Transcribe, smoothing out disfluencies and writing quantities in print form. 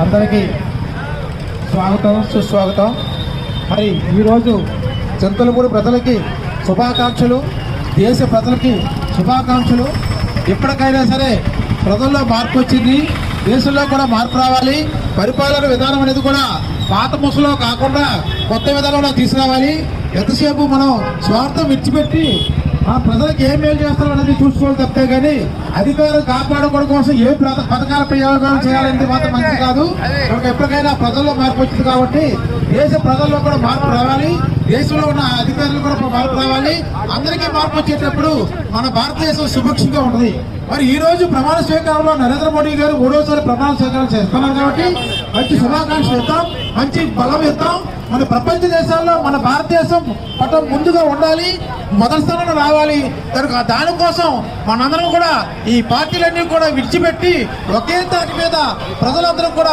అందరికీ స్వాగతం సుస్వాగతం. మరి ఈరోజు చింతలపూడి ప్రజలకి శుభాకాంక్షలు, దేశ ప్రజలకి శుభాకాంక్షలు. ఎప్పటికైనా సరే ప్రజల్లో మార్పు వచ్చింది, దేశంలో కూడా మార్పు రావాలి. పరిపాలన విధానం అనేది కూడా పాత ముసలో కాకుండా కొత్త విధానంలో తీసుకురావాలి. ఎంతసేపు మనం స్వార్థం విడిచిపెట్టి ఆ ప్రజలకు ఏం మేలు చేస్తారో అనేది చూసుకోవాలి తప్పే కానీ అధికారులు కాపాడుకోవడం కోసం ఏ పథకాల ప్రయోగాలు చేయాలనేది మాత్రం మంచిది కాదు. ఎప్పటికైనా ప్రజల్లో మార్పు వచ్చింది కాబట్టి దేశ ప్రజల్లో కూడా మార్పు రావాలి, దేశంలో ఉన్న అధికారులు కూడా మార్పు రావాలి. అందరికీ మార్పు వచ్చేటప్పుడు మన భారతదేశం సుభిక్షంగా ఉంటుంది. మరి ఈ రోజు ప్రమాణ స్వీకారంలో నరేంద్ర మోడీ గారు 3వసారి ప్రమాణ స్వీకారం చేస్తున్నారు కాబట్టి మంచి శుభాకాంక్షలు ఇద్దాం, మంచి బలం ఇద్దాం. మన ప్రపంచ దేశాల్లో మన భారతదేశం పట్టం ముందుగా ఉండాలి, మొదటి స్థానంలో రావాలి. దానికోసం మనందరం కూడా ఈ పార్టీలన్నీ కూడా విడిచిపెట్టి ఒకే తాటి మీద ప్రజలందరూ కూడా